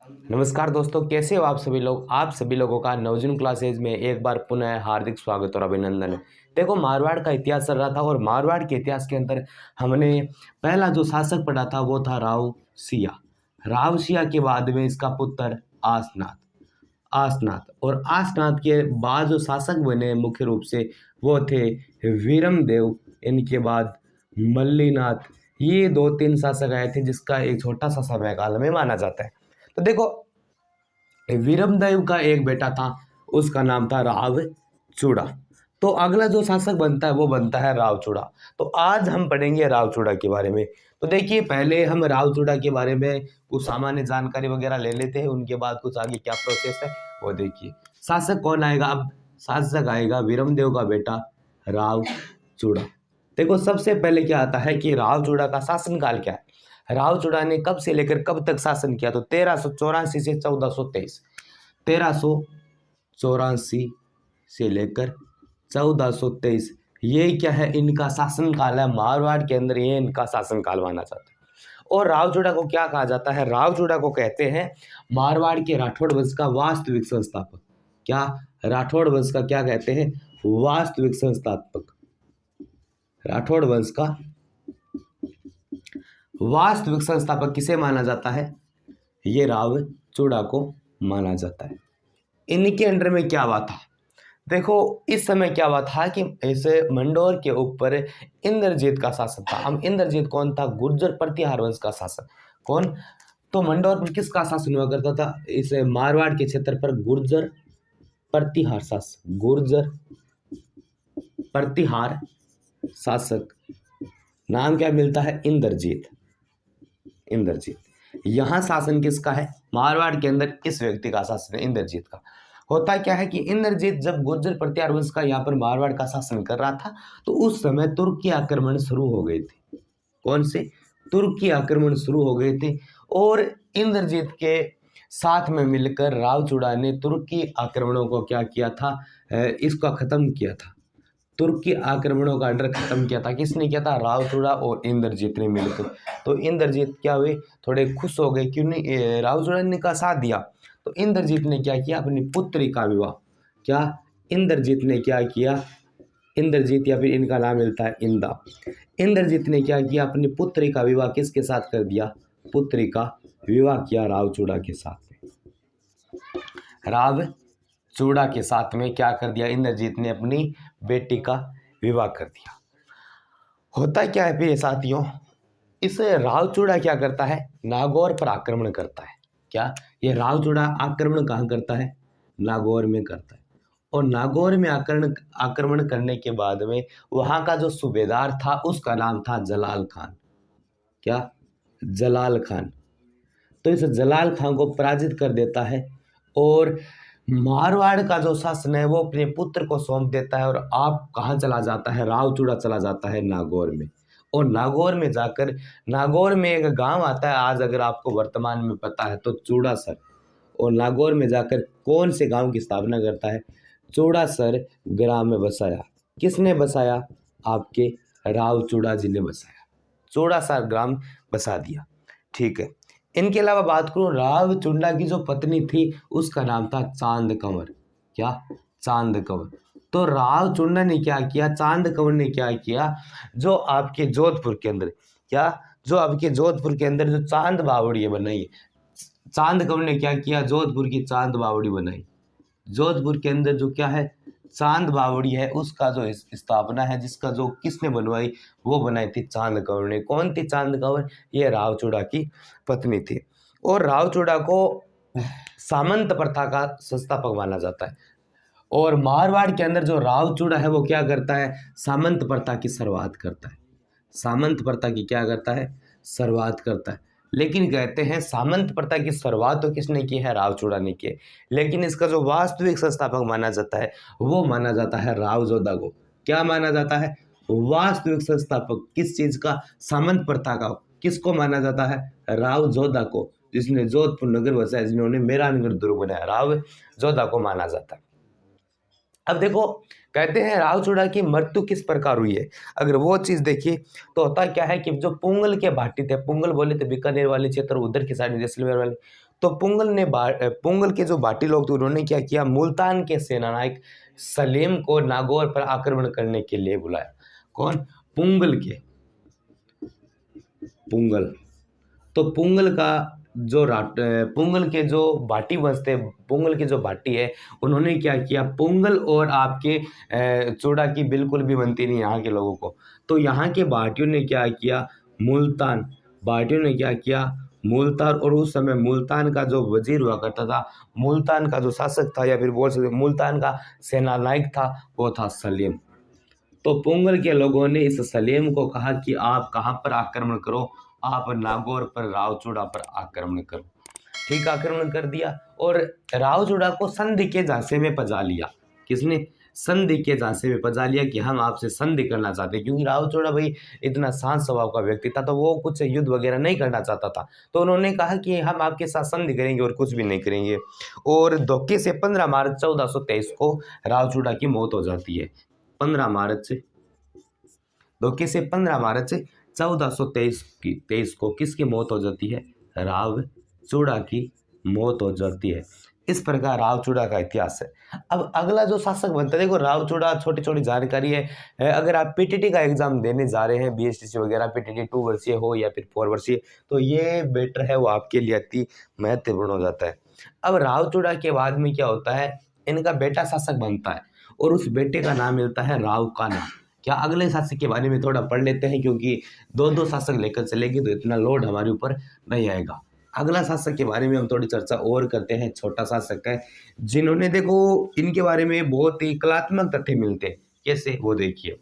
नमस्कार दोस्तों, कैसे हो आप सभी लोग। आप सभी लोगों का नवजीवन क्लासेज में एक बार पुनः हार्दिक स्वागत और अभिनंदन है। देखो, मारवाड़ का इतिहास चल रहा था और मारवाड़ के इतिहास के अंदर हमने पहला जो शासक पढ़ा था वो था राव सिया। राव सिया के बाद में इसका पुत्र आसनाथ आसनाथ और आसनाथ के बाद जो शासक बने मुख्य रूप से वो थे वीरमदेव। इनके बाद मल्लीनाथ। ये दो तीन शासक आए थे जिसका एक छोटा सा समयकाल में माना जाता है। तो देखो, वीरमदेव का एक बेटा था, उसका नाम था राव चूड़ा। तो अगला जो शासक बनता है वो बनता है राव चूड़ा। तो आज हम पढ़ेंगे राव चूड़ा के बारे में। तो देखिए, पहले हम राव चूड़ा के बारे में कुछ सामान्य जानकारी वगैरह ले लेते हैं, उनके बाद कुछ आगे क्या प्रोसेस है वो देखिए। शासक कौन आएगा अब? शासक आएगा वीरमदेव का बेटा राव चूड़ा। देखो, सबसे पहले क्या आता है कि राव चूड़ा का शासनकाल क्या है। राव चूड़ा ने कब से लेकर कब तक शासन किया? तो 1384 से 1423। 1384 से लेकर 1423, ये क्या है? इनका शासनकाल है। मारवाड़ के अंदर ये इनका शासनकाल माना जाता है। और राव चूड़ा को क्या कहा जाता है? राव चूड़ा को कहते हैं मारवाड़ के राठौड़ वंश का वास्तविक संस्थापक। क्या? राठौड़ वंश का क्या कहते हैं? वास्तविक संस्थापक। राठौड़ वंश का वास्तविक संस्थापक किसे माना जाता है? ये राव चूड़ा को माना जाता है। इनके अंडर में क्या हुआ था? देखो, इस समय क्या हुआ था कि इसे मंडोर के ऊपर इंद्रजीत का शासन था। हम इंद्रजीत कौन था? गुर्जर प्रतिहार वंश का शासन। कौन? तो मंडोर पर किसका शासन हुआ करता था? इस मारवाड़ के क्षेत्र पर गुर्जर प्रतिहार शासक। गुर्जर प्रतिहार शासक नाम क्या मिलता है? इंद्रजीत। इंद्रजीत। यहाँ शासन किसका है? मारवाड़ के अंदर इस व्यक्ति का शासन है, इंद्रजीत का। होता क्या है कि इंद्रजीत जब गुर्जर प्रतिहार वंश का यहाँ पर मारवाड़ का शासन कर रहा था तो उस समय तुर्की आक्रमण शुरू हो गए थे। कौन से? तुर्की आक्रमण शुरू हो गए थे और इंद्रजीत के साथ में मिलकर राव चूड़ा ने तुर्की आक्रमणों को क्या किया था? इसका खत्म किया था। तुर्की आक्रमणों का अंडर खत्म किया था। किसने किया था? राव चूड़ा और इंद्रजीत ने मिलकर। तो इंद्रजीत क्या हुए? थोड़े खुश हो गए। क्यों नहीं? राव चूड़ा ने का साथ दिया। तो इंद्रजीत ने क्या किया? अपनी पुत्री का विवाह। क्या? इंद्रजीत ने क्या किया? इंद्रजीत या फिर इनका नाम मिलता है इंदा। इंद्रजीत ने क्या किया? अपनी पुत्री का विवाह किसके साथ कर दिया? पुत्री का विवाह किया राव चूड़ा के साथ में। राव चूड़ा के साथ में क्या कर दिया? इंद्रजीत ने अपनी बेटी का विवाह कर दिया। होता क्या है फिर साथियों, इस राव चूड़ा क्या करता है? नागौर पर आक्रमण करता है। क्या? ये राव चूड़ा आक्रमण कहाँ करता है? नागौर में करता है। और नागौर में आक्रमण करने के बाद में वहाँ का जो सूबेदार था उसका नाम था जलाल खान। क्या? जलाल खान। तो इस जलाल खान को पराजित कर देता है और मारवाड़ का जो शासन है वो अपने पुत्र को सौंप देता है। और आप कहाँ चला जाता है? राव चूड़ा चला जाता है नागौर में। और नागौर में जाकर, नागौर में एक गांव आता है, आज अगर आपको वर्तमान में पता है तो चूड़ासर। और नागौर में जाकर कौन से गांव की स्थापना करता है? चूड़ासर ग्राम में बसाया। किसने बसाया? आपके राव चूड़ा जी ने बसाया। चूड़ासर ग्राम बसा दिया। ठीक है। इनके अलावा बात करूं, राव चुंडा की जो पत्नी थी उसका नाम था चांद कंवर। क्या? चांद कंवर। तो राव चुंडा ने क्या किया? चांद कंवर ने क्या किया? जो आपके जोधपुर के अंदर, क्या? जो आपके जोधपुर के अंदर जो चांद बावड़ी बनाई है, चांद कंवर ने क्या किया? जोधपुर की चांद बावड़ी बनाई। जोधपुर के अंदर जो क्या है? चांद बावड़ी है, उसका जो स्थापना है, जिसका जो किसने बनवाई? वो बनाई थी चांद कंवर ने। कौन थी चांद कंवर? ये राव चूड़ा की पत्नी थी। और राव चूड़ा को सामंत प्रथा का संस्थापक माना जाता है। और मारवाड़ के अंदर जो राव चूड़ा है वो क्या करता है? सामंत प्रथा की शुरुआत करता है। सामंत प्रथा की क्या करता है? शुरुआत करता है। लेकिन कहते हैं सामंत प्रथा की शुरुआत तो किसने की है? राव चूड़ा ने की है। लेकिन इसका जो वास्तविक संस्थापक माना जाता है वो माना जाता है राव जोधा को। क्या माना जाता है? वास्तविक संस्थापक किस चीज का? सामंत प्रथा का। किसको माना जाता है? राव जोधा को, जिसने जोधपुर नगर बसाया, जिन्होंने मेहरानगढ़ दुर्ग बनाया। राव जोधा को माना जाता है। अब देखो, कहते हैं राव चूड़ा की मृत्यु किस प्रकार हुई है। अगर वो चीज देखिए तो होता क्या है कि जो पुंगल के भाटी थे, पुंगल बोले तो बीकानेर वाले क्षेत्र, उधर की साइड जैसलमेर वाले, तो पुंगल के जो बाटी लोग थे उन्होंने क्या किया, मुल्तान के सेनानायक सलीम को नागौर पर आक्रमण करने के लिए बुलाया। कौन? पुंगल। तो पुंगल के जो बाटी वंश थे, पुंगल के जो बाटी है, उन्होंने क्या किया, पुंगल और आपके चूड़ा की बिल्कुल भी बनती नहीं यहाँ के लोगों को। तो यहाँ के बाटियों ने क्या किया, मुल्तान, और उस समय मुल्तान का जो वजीर हुआ करता था, मुल्तान का जो शासक था, या फिर बोल सकते मुल्तान का सेनानायक था, वो था सलीम। तो पुंगल के लोगों ने इस सलीम को कहा कि आप कहाँ पर आक्रमण करो, आप नागौर पर रावचूड़ा पर आक्रमण करो। ठीक, आक्रमण कर दिया और रावचूड़ा को संधि के झांसे में पजा लिया। किसने? संधि के झांसे में पजा लिया कि हम आपसे संधि करना चाहते हैं, क्योंकि रावचूड़ा भाई इतना शांत स्वभाव का व्यक्ति था, तो वो कुछ युद्ध वगैरह नहीं करना चाहता था। तो उन्होंने कहा कि हम आपके साथ संधि करेंगे और कुछ भी नहीं करेंगे। और धोखे से 15 मार्च 1423 को रावचूड़ा की मौत हो जाती है। 15 मार्च धोखे से 15 मार्च 1423 को किसकी मौत हो जाती है? रावचूड़ा की मौत हो जाती है। इस प्रकार रावचूड़ा का इतिहास है। अब अगला जो शासक बनता है, देखो रावचूड़ा छोटी छोटी जानकारी है। अगर आप पीटीटी का एग्जाम देने जा रहे हैं, बीएसटीसी वगैरह, पीटीटी 2 वर्षीय हो या फिर 4 वर्षीय, तो ये बेटर है, वो आपके लिए अति महत्वपूर्ण हो जाता है। अब रावचूड़ा के बाद में क्या होता है, इनका बेटा शासक बनता है और उस बेटे का नाम मिलता है राव कान्हा। क्या अगले शासक के बारे में थोड़ा पढ़ लेते हैं, क्योंकि दो शासक लेकर चलेंगे तो इतना लोड हमारे ऊपर नहीं आएगा। अगला शासक के बारे में हम थोड़ी चर्चा और करते हैं। छोटा शासक है, जिन्होंने, देखो इनके बारे में बहुत ही कलात्मक तथ्य मिलते हैं। कैसे? वो देखिए।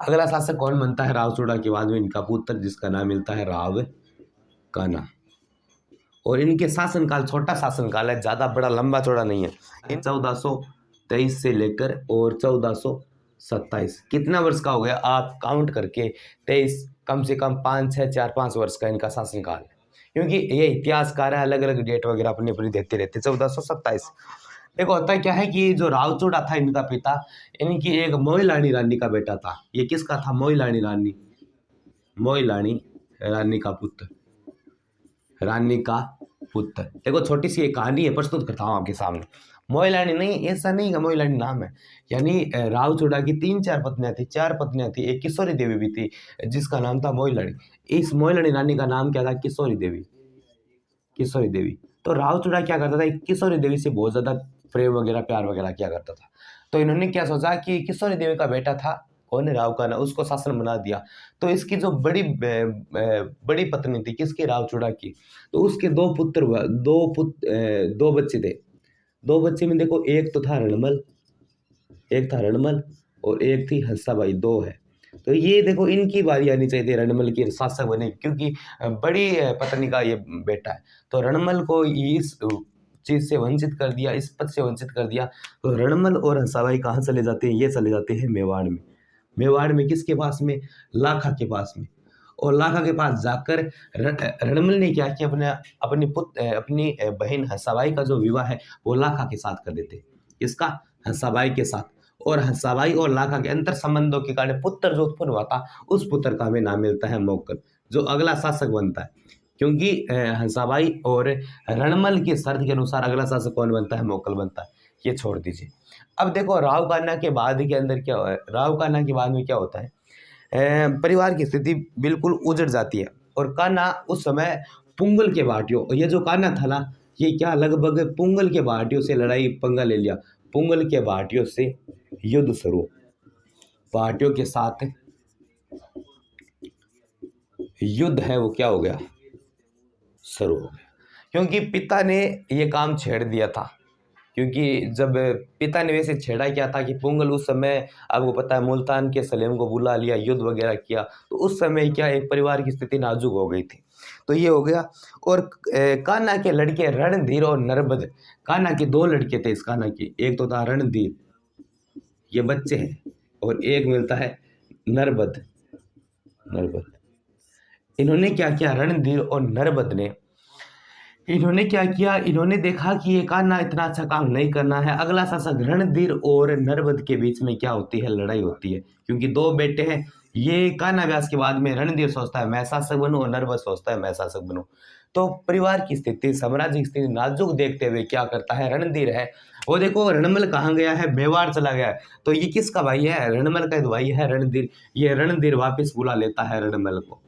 अगला शासक कौन बनता है रावचूड़ा के बाद में? इनका पुत्र, जिसका नाम मिलता है राव कान्हा। और इनके शासनकाल छोटा शासनकाल है, ज्यादा बड़ा लंबा चौड़ा नहीं है। इन 1423 से लेकर और 1427 कितना वर्ष का हो गया? आप काउंट करके 23, कम से कम 5, 6, 4, 5 वर्ष का इनका शासनकाल है, क्योंकि ये इतिहासकार है, अलग अलग डेट वगैरह अपनी अपनी देते रहते। 1427 देखो, होता क्या है कि जो रावचूड़ा था, इनका पिता, इनकी एक मोइलानी रानी का बेटा था। ये किसका था? मोइलानी रानी का पुत्र। देखो छोटी सी एक कहानी है, प्रस्तुत करता हूँ आपके सामने। मोइलानी नहीं, ऐसा नहीं है, मोइलानी नाम है। यानी रावचूड़ा की 3-4 पत्नियां थी, 4 पत्नियां थी। एक किशोरी देवी भी थी, जिसका नाम था मोइलानी। इस मोइलानी रानी का नाम क्या था? किशोरी देवी। तो रावचूड़ा क्या करता था, किशोरी देवी से बहुत ज्यादा प्रेम वगैरह, प्यार वगैरह किया करता था। तो इन्होंने क्या सोचा कि किशोरी देवी का बेटा था, कौन? राव कान्हा, उसको शासन बना दिया। तो इसकी जो बड़ी पत्नी थी, किसकी? रावचूड़ा की। तो उसके 2 पुत्र हुआ, 2 बच्चे थे। 2 बच्चे में देखो, एक था रणमल और एक थी हंसाबाई, 2 है। तो ये देखो, इनकी बारी आनी चाहिए थी, रणमल की शासक बने, क्योंकि बड़ी पत्नी का ये बेटा है। तो रणमल को इस चीज से वंचित कर दिया, इस पद से वंचित कर दिया। तो रणमल और हंसाबाई कहाँ चले जाते हैं? ये चले जाते हैं मेवाड़ में। किसके पास में? लाखा के पास में। और लाखा के पास जाकर रणमल ने क्या किया, अपनी बहन हंसाबाई का जो विवाह है वो लाखा के साथ कर देते। किसका? हंसाबाई के साथ। और हंसाबाई और लाखा के अंतर संबंधों के कारण पुत्र जो उत्पन्न हुआ था, उस पुत्र का हमें नाम मिलता है मोक्कल, जो अगला शासक बनता है। क्योंकि हंसाबाई और रणमल की शर्त के अनुसार अगला शासक कौन बनता है? मोक्कल बनता है। ये छोड़ दीजिए। अब देखो, राव कान्हा के बाद में क्या होता है? परिवार की स्थिति बिल्कुल उजड़ जाती है। और कान्हा उस समय पुंगल के भाटियों, ये जो कान्हा था ना, ये क्या लगभग पुंगल के भाटियों से लड़ाई पंगा ले लिया। पुंगल के भाटियों से युद्ध शुरू, भाटियों के साथ युद्ध है वो क्या हो गया? शुरू हो गया। क्योंकि पिता ने ये काम छेड़ दिया था। क्योंकि जब पिता ने वैसे छेड़ा क्या था कि पुंगल उस समय, आपको पता है, मुल्तान के सलेम को बुला लिया, युद्ध वगैरह किया, तो उस समय क्या एक परिवार की स्थिति नाजुक हो गई थी। तो ये हो गया। और कान्हा के लड़के रणधीर और नरबद, कान्हा के 2 लड़के थे। इस कान्हा के एक तो था रणधीर, ये बच्चे हैं, और एक मिलता है नरबद। इन्होंने क्या किया, रणधीर और नरबद ने, इन्होंने क्या किया, इन्होंने देखा कि ये कान्हा इतना अच्छा काम नहीं करना है। अगला शासक रणधीर और नरबद के बीच में क्या होती है? लड़ाई होती है, क्योंकि 2 बेटे हैं। ये कान्हा व्यास के बाद में रणधीर सोचता है मैं शासक बनूं, और नरबद सोचता है मैं शासक बनूं। तो परिवार की स्थिति, साम्राज्य की स्थिति नाजुक देखते हुए क्या करता है, रणधीर है वो देखो रणमल कहाँ गया है, मेवाड़ चला गया है। तो ये किसका भाई है, रणमल का भाई है रणधीर। ये रणधीर वापस बुला लेता है रणमल को,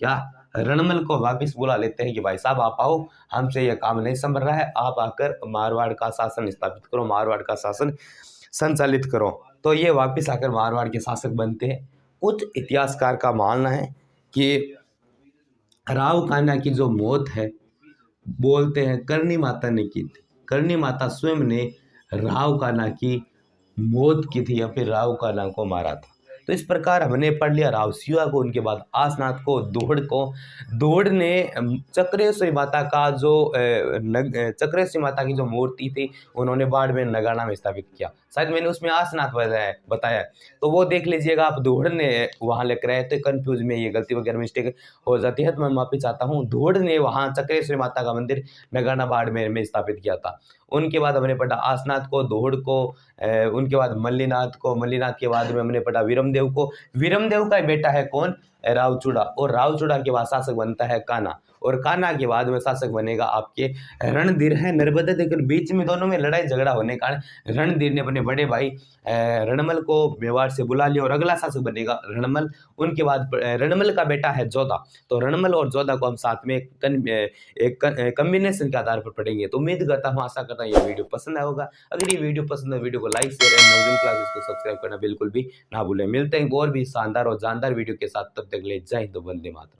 क्या रणमल को वापस बुला लेते हैं कि भाई साहब आप आओ, हमसे ये काम नहीं संभल रहा है, आप आकर मारवाड़ का शासन स्थापित करो, मारवाड़ का शासन संचालित करो। तो ये वापस आकर मारवाड़ के शासक बनते हैं। कुछ इतिहासकार का मानना है कि राव कान्हा की जो मौत है, बोलते हैं करनी माता ने की थी, करनी माता स्वयं ने राव कान्हा की मौत की थी या फिर राव कान्हा को मारा था। तो इस प्रकार हमने पढ़ लिया राव सिवा को, उनके बाद आसनाथ को, दोहड़ को। दोहड़ ने चक्रेश्वरी माता का जो चक्रेश्वरी माता की जो मूर्ति थी उन्होंने बाड़मेर नगाड़ा में स्थापित किया। शायद मैंने उसमें आसनाथ बताया, तो वो देख लीजिएगा आप। दोहड़ ने वहां लेकर आए तो कंफ्यूज में ये गलती वगैरह मिस्टेक हो जाती है, तो मैं माफी चाहता हूँ। दोहड़ ने वहां चक्रेश्वरी माता का मंदिर नगाड़ा बाड़मेर में स्थापित किया था। उनके बाद हमने पढ़ा आसनाथ को, दोहड़ को, उनके बाद मल्लीनाथ को, मल्लीनाथ के बाद में हमने पढ़ा वीरमदेव को। वीरमदेव का बेटा है कौन, रावचूड़ा, और रावचूड़ा के बाद शासक बनता है कान्हा, और कान्हा के बाद में शासक बनेगा आपके रणधीर है नर्मदा। लेकिन बीच में दोनों में लड़ाई झगड़ा होने के कारण रणधीर ने अपने बड़े भाई रणमल को मेवाड़ से बुला लिया और अगला शासक बनेगा रणमल। उनके बाद रणमल का बेटा है जोधा। तो रणमल और जोधा को हम साथ में एक कम्बिनेशन के आधार पर पढ़ेंगे। तो उम्मीद करता हूँ, आशा करता हूँ ये वीडियो पसंद आया होगा। अगर ये वीडियो पसंद है, वीडियो को लाइक शेयर एंड नवजोन क्लासेस को सब्सक्राइब करना बिल्कुल भी ना भूलें। मिलते हैं और भी शानदार और जानदार वीडियो के साथ, तब तक के लिए जय हिंद, वंदे मातरम।